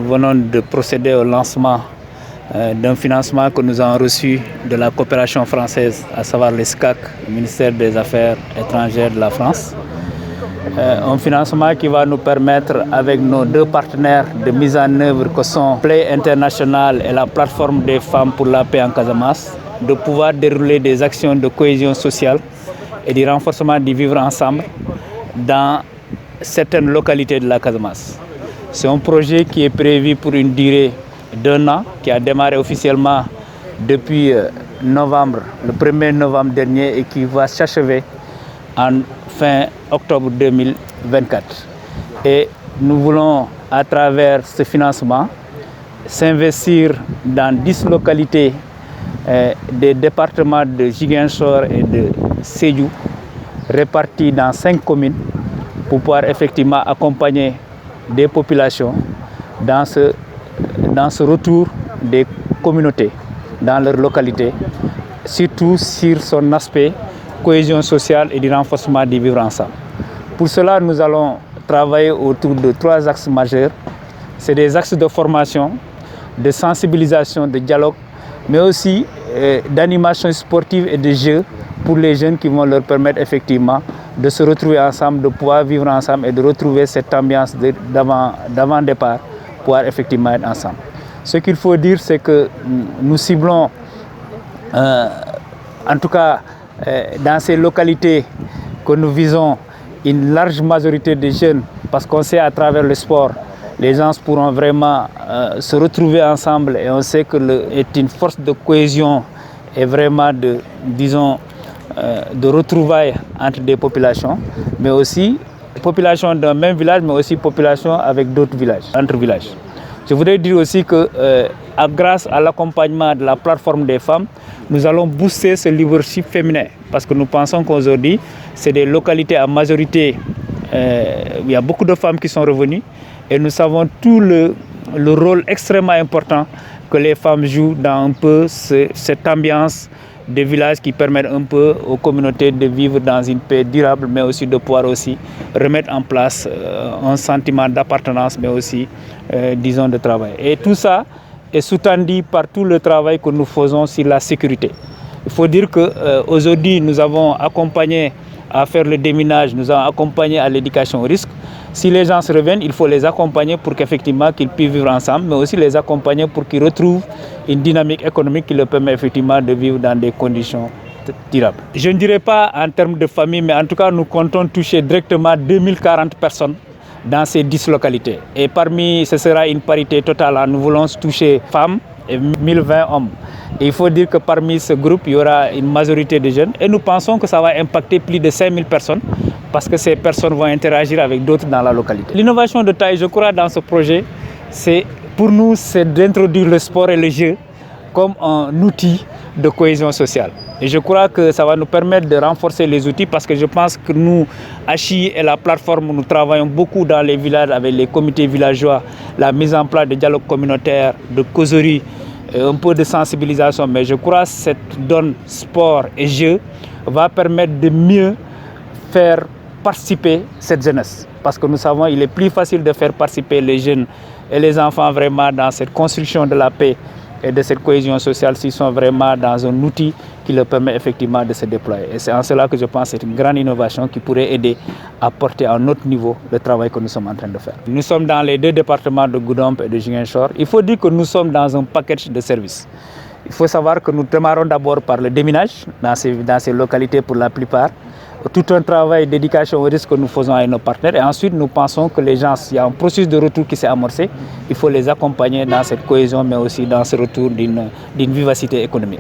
venons de procéder au lancement d'un financement que nous avons reçu de la coopération française, à savoir le SCAC, le ministère des Affaires étrangères de la France. Un financement qui va nous permettre, avec nos deux partenaires de mise en œuvre que sont Play International et la plateforme des femmes pour la paix en Casamance, de pouvoir dérouler des actions de cohésion sociale et du renforcement du vivre ensemble dans certaines localités de la Casamance. C'est un projet qui est prévu pour une durée d'1 an, qui a démarré officiellement depuis novembre, le 1er novembre dernier, et qui va s'achever en fin octobre 2024. Et nous voulons, à travers ce financement, s'investir dans 10 localités des départements de Ziguinchor et de Sédhiou, répartis dans 5 communes, pour pouvoir effectivement accompagner des populations dans ce retour des communautés dans leur localité, surtout sur son aspect cohésion sociale et du renforcement du vivre ensemble. Pour cela, nous allons travailler autour de 3 axes majeurs. C'est des axes de formation, de sensibilisation, de dialogue, mais aussi d'animation sportive et de jeux pour les jeunes qui vont leur permettre effectivement de se retrouver ensemble, de pouvoir vivre ensemble et de retrouver cette ambiance d'avant-départ, pouvoir effectivement être ensemble. Ce qu'il faut dire, c'est que nous ciblons, en tout cas dans ces localités que nous visons, une large majorité de jeunes, parce qu'on sait à travers le sport, les gens pourront vraiment se retrouver ensemble, et on sait que est une force de cohésion et vraiment de retrouvailles entre des populations, mais aussi populations d'un même village, mais aussi populations avec d'autres villages, entre villages. Je voudrais dire aussi que grâce à l'accompagnement de la plateforme des femmes, nous allons booster ce leadership féminin, parce que nous pensons qu'aujourd'hui, c'est des localités à majorité, il y a beaucoup de femmes qui sont revenues, et nous savons tout le rôle extrêmement important que les femmes jouent dans un peu cette ambiance des villages qui permettent un peu aux communautés de vivre dans une paix durable, mais aussi de pouvoir aussi remettre en place un sentiment d'appartenance, mais aussi, disons, de travail. Et tout ça est sous-tendu par tout le travail que nous faisons sur la sécurité. Il faut dire qu'aujourd'hui, nous avons accompagné à faire le déminage, nous avons accompagné à l'éducation au risque. Si les gens se reviennent, il faut les accompagner pour qu'effectivement qu'ils puissent vivre ensemble, mais aussi les accompagner pour qu'ils retrouvent une dynamique économique qui leur permet effectivement de vivre dans des conditions durables. Je ne dirais pas en termes de famille, mais en tout cas, nous comptons toucher directement 2040 personnes dans ces 10 localités. Et parmi, ce sera une parité totale. Nous voulons toucher femmes et 1020 hommes. Et il faut dire que parmi ce groupe, il y aura une majorité de jeunes. Et nous pensons que ça va impacter plus de 5000 personnes, parce que ces personnes vont interagir avec d'autres dans la localité. L'innovation de taille, je crois, dans ce projet, pour nous, c'est d'introduire le sport et le jeu comme un outil de cohésion sociale. Et je crois que ça va nous permettre de renforcer les outils, parce que je pense que nous, ACHI et la plateforme, nous travaillons beaucoup dans les villages avec les comités villageois, la mise en place de dialogues communautaires, de causeries, un peu de sensibilisation. Mais je crois que cette donne sport et jeu va permettre de mieux faire participer cette jeunesse. Parce que nous savons qu'il est plus facile de faire participer les jeunes et les enfants vraiment dans cette construction de la paix et de cette cohésion sociale s'ils sont vraiment dans un outil qui leur permet effectivement de se déployer. Et c'est en cela que je pense que c'est une grande innovation qui pourrait aider à porter à un autre niveau le travail que nous sommes en train de faire. Nous sommes dans les 2 départements de Goudomp et de Ziguinchor. Il faut dire que nous sommes dans un package de services. Il faut savoir que nous démarrons d'abord par le déminage dans ces localités pour la plupart. Tout un travail d'éducation au risque que nous faisons avec nos partenaires. Et ensuite, nous pensons que les gens, il y a un processus de retour qui s'est amorcé. Il faut les accompagner dans cette cohésion, mais aussi dans ce retour d'une vivacité économique.